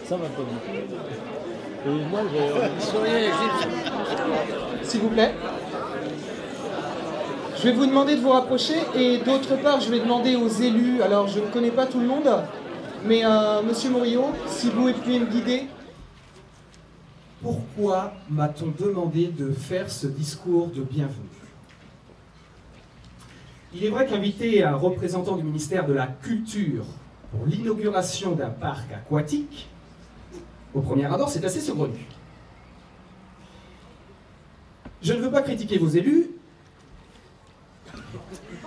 Ça va pas bien. Et moi, S'il vous plaît. Je vais vous demander de vous rapprocher et d'autre part, je vais demander aux élus, alors je ne connais pas tout le monde, mais Monsieur Morillo, si vous pouviez me guider. Pourquoi m'a-t-on demandé de faire ce discours de bienvenue? Il est vrai qu'inviter un représentant du ministère de la Culture pour l'inauguration d'un parc aquatique, au premier abord, c'est assez saugrenu. Je ne veux pas critiquer vos élus,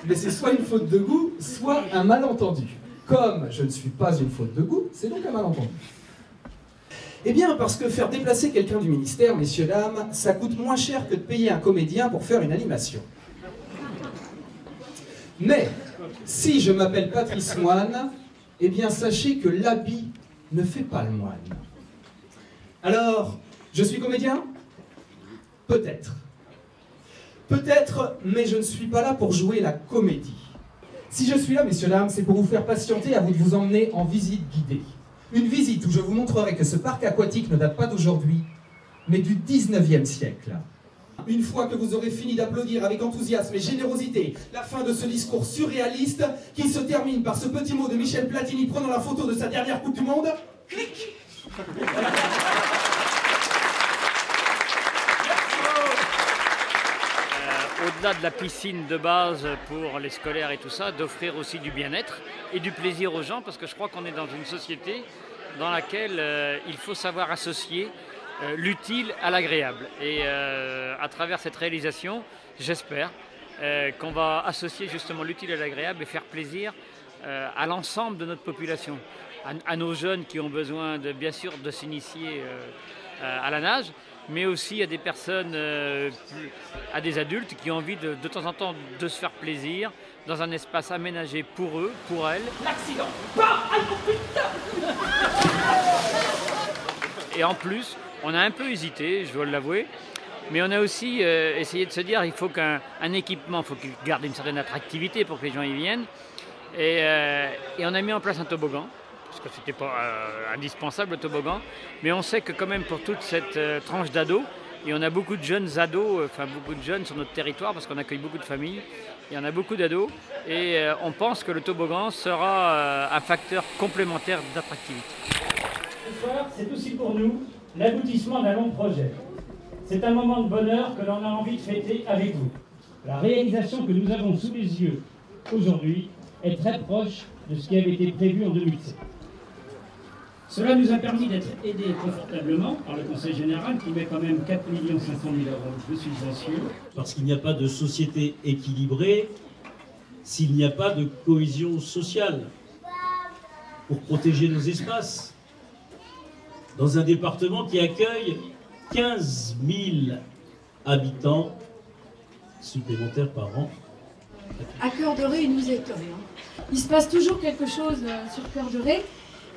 mais c'est soit une faute de goût, soit un malentendu. Comme je ne suis pas une faute de goût, c'est donc un malentendu. Eh bien, parce que faire déplacer quelqu'un du ministère, messieurs, dames, ça coûte moins cher que de payer un comédien pour faire une animation. Mais, si je m'appelle Patrice Moine, eh bien, sachez que l'habit ne fait pas le moine. Alors, je suis comédien? Peut-être. Peut-être, mais je ne suis pas là pour jouer la comédie. Si je suis là, messieurs, dames, c'est pour vous faire patienter à vous de vous emmener en visite guidée. Une visite où je vous montrerai que ce parc aquatique ne date pas d'aujourd'hui, mais du 19e siècle. Une fois que vous aurez fini d'applaudir avec enthousiasme et générosité la fin de ce discours surréaliste qui se termine par ce petit mot de Michel Platini prenant la photo de sa dernière Coupe du Monde, clic. Au-delà de la piscine de base pour les scolaires et tout ça, d'offrir aussi du bien-être et du plaisir aux gens, parce que je crois qu'on est dans une société dans laquelle il faut savoir associer l'utile à l'agréable. Et à travers cette réalisation, j'espère qu'on va associer justement l'utile à l'agréable et faire plaisir à l'ensemble de notre population, à nos jeunes qui ont besoin de, bien sûr, de s'initier à la nage, mais aussi à des personnes, à des adultes qui ont envie de temps en temps de se faire plaisir dans un espace aménagé pour eux, pour elles. L'accident. Et en plus, on a un peu hésité, je dois l'avouer, mais on a aussi essayé de se dire il faut qu'un équipement, il faut qu'il garde une certaine attractivité pour que les gens y viennent. Et on a mis en place un toboggan, parce que ce n'était pas indispensable le toboggan, mais on sait que quand même pour toute cette tranche d'ados, et on a beaucoup de jeunes ados, enfin beaucoup de jeunes sur notre territoire, parce qu'on accueille beaucoup de familles, il y en a beaucoup d'ados, et on pense que le toboggan sera un facteur complémentaire d'attractivité. Ce soir, c'est aussi pour nous l'aboutissement d'un long projet. C'est un moment de bonheur que l'on a envie de fêter avec vous. La réalisation que nous avons sous les yeux aujourd'hui est très proche de ce qui avait été prévu en 2007. Cela nous a permis d'être aidés confortablement par le Conseil général qui met quand même 4 500 000 €, je suis sûr. Parce qu'il n'y a pas de société équilibrée s'il n'y a pas de cohésion sociale pour protéger nos espaces. Dans un département qui accueille 15 000 habitants supplémentaires par an. À Cœur de Ré, il nous étonne. Il se passe toujours quelque chose sur Cœur de Ré.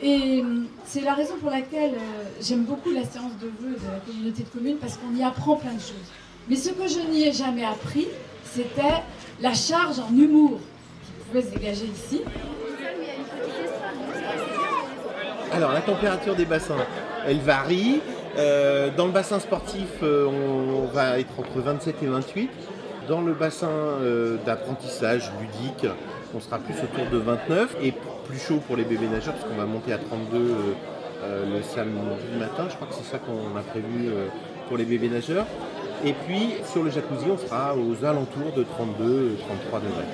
Et c'est la raison pour laquelle j'aime beaucoup la séance de vœux de la communauté de communes, parce qu'on y apprend plein de choses. Mais ce que je n'y ai jamais appris, c'était la charge en humour qui pouvait se dégager ici. Alors, la température des bassins, elle varie. Dans le bassin sportif, on va être entre 27 et 28. Dans le bassin d'apprentissage ludique, on sera plus autour de 29. Et plus chaud pour les bébés nageurs, parce qu'on va monter à 32 le samedi matin. Je crois que c'est ça qu'on a prévu pour les bébés nageurs. Et puis, sur le jacuzzi, on sera aux alentours de 32-33 degrés.